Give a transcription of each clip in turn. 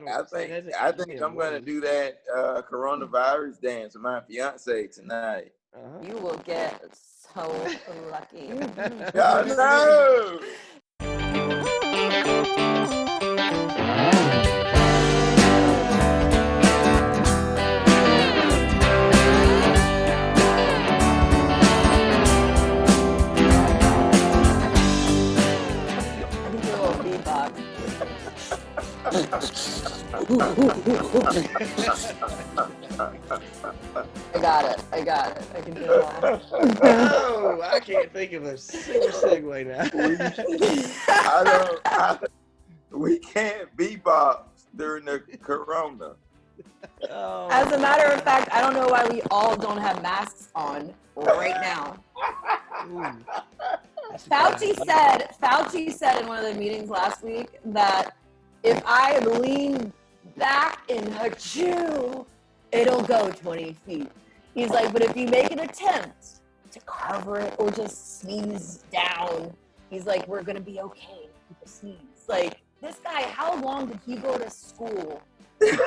I think I'm gonna do that coronavirus dance with my fiance tonight. You will get so lucky. God, no! I can do a little beatbox. I got it. I can do it all. Oh, I can't think of a single segue now. We can't beatbox during the corona. Oh. As a matter of fact, I don't know why we all don't have masks on right now. Fauci said in one of the meetings last week that if I lean back and achoo, it'll go 20 feet. He's like, but if you make an attempt to cover it or just sneeze down, he's like, we're gonna be okay. People sneeze. Like, this guy, how long did he go to school? Go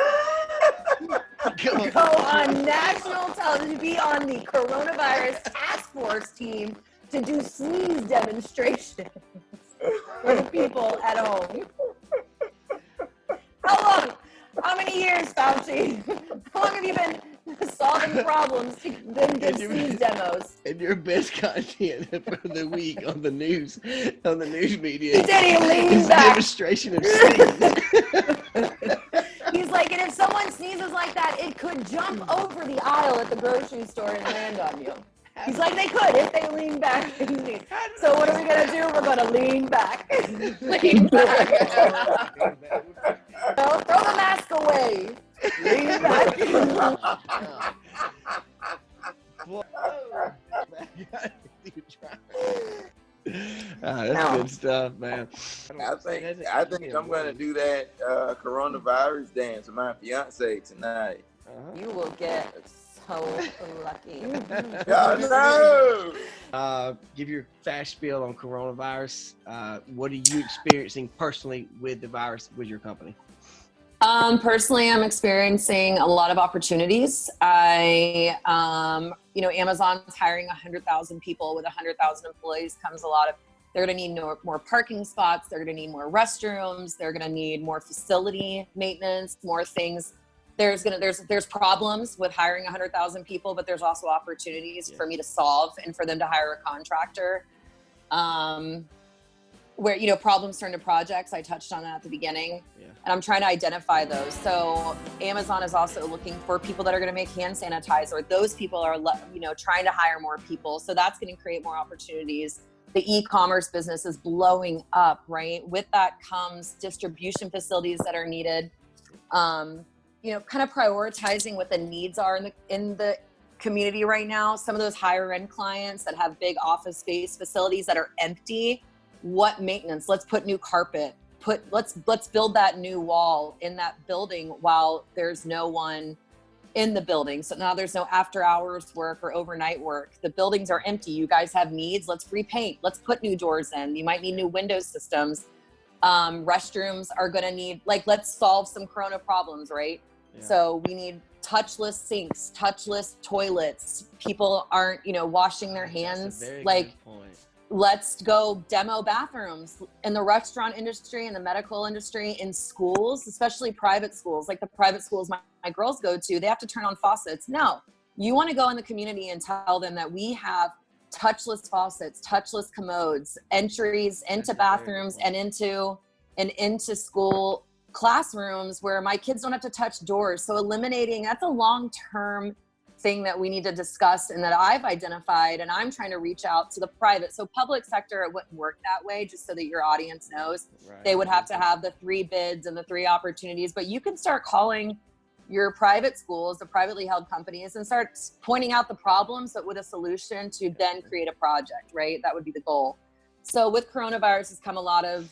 on national television, be on the coronavirus task force team to do sneeze demonstrations for the people at home. How long? How many years, Fauci? How long have you been solving problems to then give sneeze demos? And your best content for the week on the news media. He did. He leaned back. Demonstration of sneeze. He's like, and if someone sneezes like that, it could jump over the aisle at the grocery store and land on you. He's like, they could if they lean back. So what are we gonna do? We're gonna lean back. Lean back. No, throw the mask away. Lean back. That's good stuff, man. I think I'm gonna do that coronavirus dance with my fiance tonight. You will get so lucky. God, no! Give your fast spiel on coronavirus. What are you experiencing personally with the virus with your company? Personally, I'm experiencing a lot of opportunities. Amazon's hiring 100,000 people. With 100,000 employees comes they're going to need more parking spots. They're going to need more restrooms. They're going to need more facility maintenance, more things. There's problems with hiring 100,000 people, but there's also opportunities for me to solve and for them to hire a contractor. Where, problems turn to projects. I touched on that at the beginning. And I'm trying to identify those. So Amazon is also looking for people that are going to make hand sanitizer. Those people are, trying to hire more people. So that's going to create more opportunities. The e-commerce business is blowing up, right? With that comes distribution facilities that are needed. Kind of prioritizing what the needs are in the community right now. Some of those higher end clients that have big office space facilities that are empty. What maintenance? Let's put new carpet. Let's build that new wall in that building while there's no one in the building. So now there's no after hours work or overnight work. The buildings are empty. You guys have needs. Let's repaint. Let's put new doors in. You might need new window systems. Restrooms are going to need, let's solve some corona problems, right? Yeah. So we need touchless sinks, touchless toilets. People aren't, washing their hands. That's a very good point. Let's go demo bathrooms in the restaurant industry, in the medical industry, in schools, especially private schools, like the private schools my girls go to, they have to turn on faucets. No, you want to go in the community and tell them that we have touchless faucets, touchless commodes, entries into bathrooms and into school classrooms where my kids don't have to touch doors. So that's a long-term thing that we need to discuss and that I've identified, and I'm trying to reach out to the private. So public sector, it wouldn't work that way, just so that your audience knows. Right. They would have to have the 3 bids and the 3 opportunities, but you can start calling your private schools, the privately held companies, and start pointing out the problems, but with a solution to then create a project, right? That would be the goal. So with coronavirus has come a lot of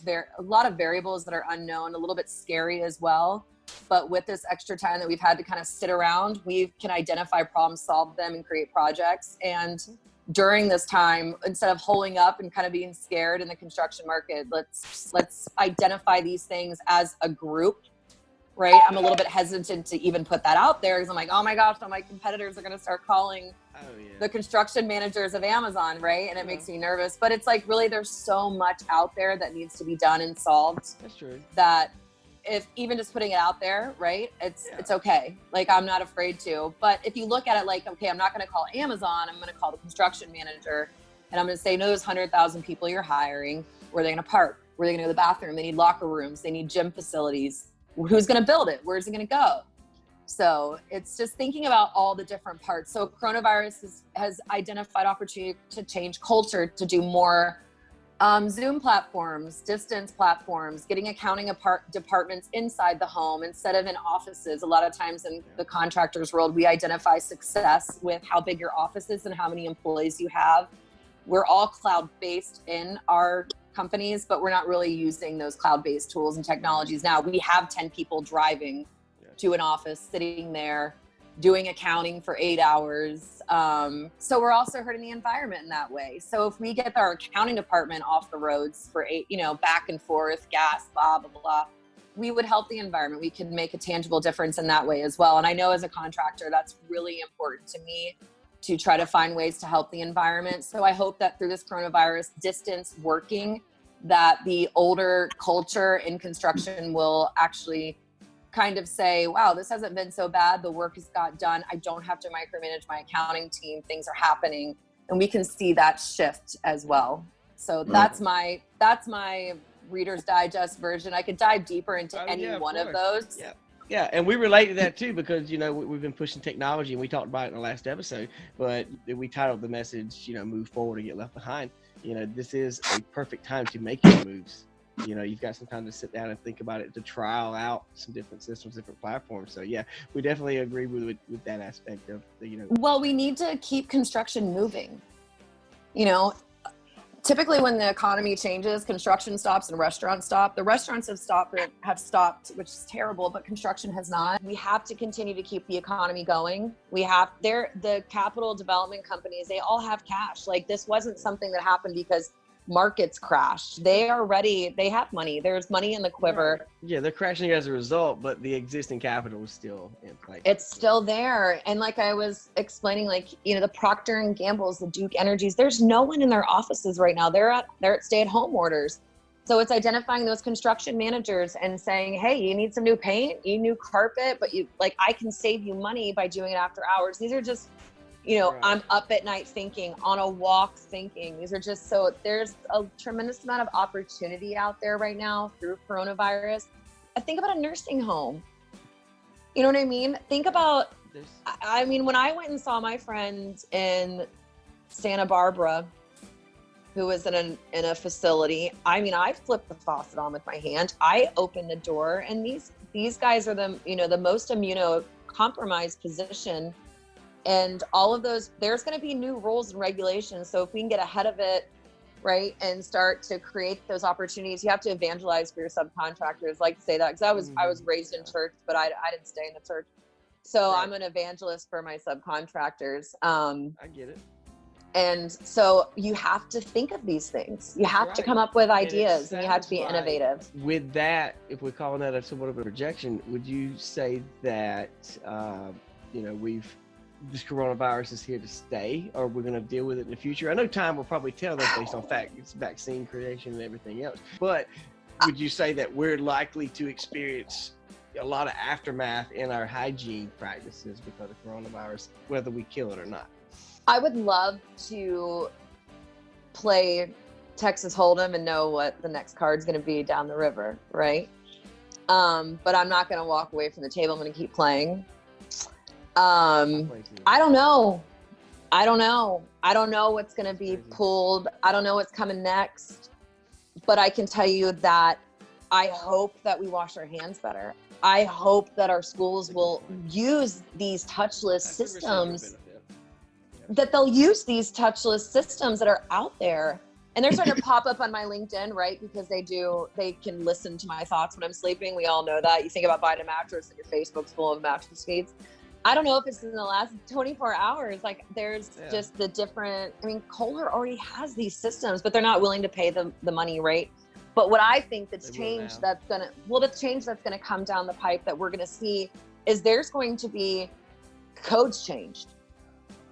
variables that are unknown, a little bit scary as well. But with this extra time that we've had to kind of sit around, we can identify problems, solve them, and create projects. And during this time, instead of holding up and kind of being scared in the construction market, let's identify these things as a group. right? I'm a little bit hesitant to even put that out there because I'm like, oh my gosh, all my competitors are going to start calling the construction managers of Amazon, right? And it makes me nervous. But it's like, really, there's so much out there that needs to be done and solved. That's true. That if even just putting it out there, right? It's okay. Like, I'm not afraid to. But if you look at it like, okay, I'm not going to call Amazon. I'm going to call the construction manager. And I'm going to say, no, those 100,000 people you're hiring, where are they going to park? Where are they going to go to the bathroom? They need locker rooms. They need gym facilities. Who's going to build it? Where's it going to go? So it's just thinking about all the different parts. So coronavirus has identified opportunity to change culture, to do more Zoom platforms, distance platforms, getting accounting departments inside the home instead of in offices. A lot of times in the contractors world, we identify success with how big your office is and how many employees you have. We're all cloud-based in our companies, but we're not really using those cloud-based tools and technologies now. We have 10 people driving to an office, sitting there, doing accounting for 8 hours. So we're also hurting the environment in that way. So if we get our accounting department off the roads for back and forth, gas, blah, blah, blah, we would help the environment. We can make a tangible difference in that way as well. And I know as a contractor, that's really important to me, to try to find ways to help the environment. So I hope that through this coronavirus, distance working, that the older culture in construction will actually kind of say, wow, this hasn't been so bad. The work has got done. I don't have to micromanage my accounting team. Things are happening. And we can see that shift as well. So that's my Reader's Digest version. I could dive deeper into any one of those. Yeah, and we relate to that too because, we've been pushing technology and we talked about it in the last episode, but we titled the message, move forward or get left behind. This is a perfect time to make your moves. You've got some time to sit down and think about it, to trial out some different systems, different platforms. So yeah, we definitely agree with that aspect of the, Well, we need to keep construction moving. Typically when the economy changes, construction stops and restaurants stop. The restaurants have stopped, which is terrible, but construction has not. We have to continue to keep the economy going. The capital development companies, they all have cash. Like, this wasn't something that happened because markets crashed. They are ready. They have money. There's money in the quiver. Yeah, they're crashing as a result, but the existing capital is still in place. It's still there. And like I was explaining, the Procter and Gamble's, the Duke Energies, there's no one in their offices right now. They're at stay-at-home orders. So it's identifying those construction managers and saying, hey, you need some new paint, you need new carpet, but I can save you money by doing it after hours. These are just I'm up at night thinking, on a walk thinking. These are just there's a tremendous amount of opportunity out there right now through coronavirus. I think about a nursing home. You know what I mean? Think about, when I went and saw my friend in Santa Barbara, who was in a facility, I flipped the faucet on with my hand. I opened the door, and these guys are the most immunocompromised position. And all of those, there's going to be new rules and regulations. So if we can get ahead of it, right, and start to create those opportunities, you have to evangelize for your subcontractors. Like to say that because I was raised in church, but I didn't stay in the church. So I'm an evangelist for my subcontractors. I get it. And so you have to think of these things. You have to come up with ideas, and you have to be innovative. With that, if we're calling that somewhat of a projection, would you say that, this coronavirus is here to stay, or we're going to deal with it in the future? I know time will probably tell that based on it's vaccine creation and everything else. But would you say that we're likely to experience a lot of aftermath in our hygiene practices because of coronavirus, whether we kill it or not? I would love to play Texas Hold'em and know what the next card's going to be down the river, right? But I'm not going to walk away from the table. I'm going to keep playing. I don't know. I don't know what's going to be pulled. I don't know what's coming next. But I can tell you that I hope that we wash our hands better. I hope that our schools will use these touchless systems, that they'll use these touchless systems that are out there. And they're starting to pop up on my LinkedIn, right? Because they can listen to my thoughts when I'm sleeping. We all know that. You think about buying a mattress and your Facebook's full of mattress feeds. I don't know if it's in the last 24 hours. There's just the different, Kohler already has these systems, but they're not willing to pay the money, right? But what I think that's the change that's gonna come down the pipe that we're gonna see is there's going to be codes changed.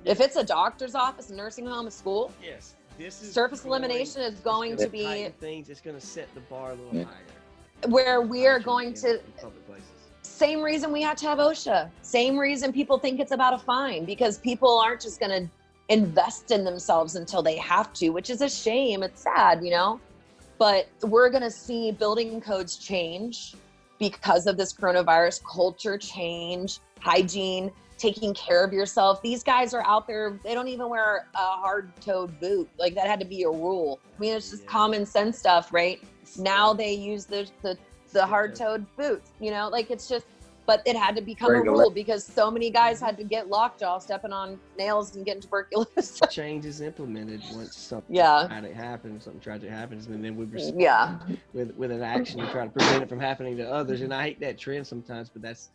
If it's a doctor's office, a nursing home, a school, yes, this is surface elimination is going to be things. It's going to set the bar a little higher. Where we are going to in public places. Same reason we had to have OSHA. Same reason people think it's about a fine, because people aren't just going to invest in themselves until they have to, which is a shame. It's sad, you know, but we're going to see building codes change because of this coronavirus, culture change, hygiene, taking care of yourself. These guys are out there, they don't even wear a hard-toed boot. Like, that had to be a rule. I mean, it's just common sense stuff, right? Now they use the hard-toed boots, you know, like, it's just, but it had to become a rule because so many guys had to get lockjaw stepping on nails and getting tuberculosis. Change is implemented once something tragic happens, something tragic happens, and then we respond with an action to try to prevent it from happening to others. And I hate that trend sometimes, but that's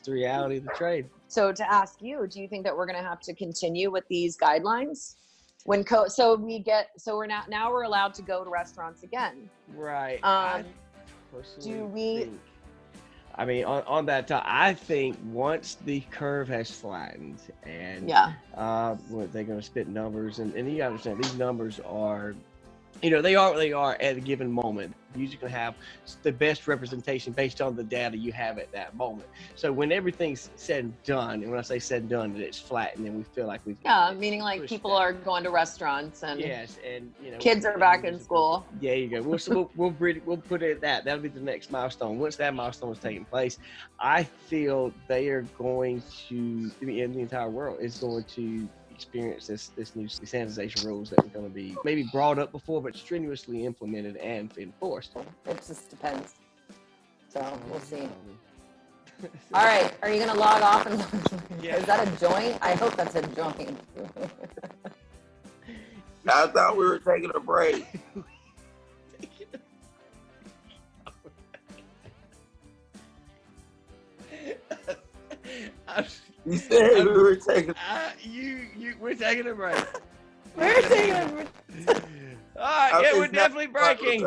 the reality of the trade. So to ask you, do you think that we're going to have to continue with these guidelines when now we're allowed to go to restaurants again? Right. I personally think, I mean, on that top, I think once the curve has flattened and they're going to spit numbers, and you gotta understand these numbers are, you know, they are what they are at a given moment. You usually have the best representation based on the data you have at that moment. So when everything's said and done, and when I say said and done, it's flattened, and we feel like we've meaning like people are going to restaurants and and you know, kids are back in school. Yeah, you go. We'll put it at that. That'll be the next milestone. Once that milestone is taking place, I feel they are going to, in the entire world, is going to experience this new sanitization rules that are going to be maybe brought up before, but strenuously implemented and enforced. It just depends. So we'll see. All right, are you going to log off? Is that a joint? I hope that's a joint. I thought we were taking a break. You said we were taking. We're taking a break. We're taking a break. All right, we're definitely breaking.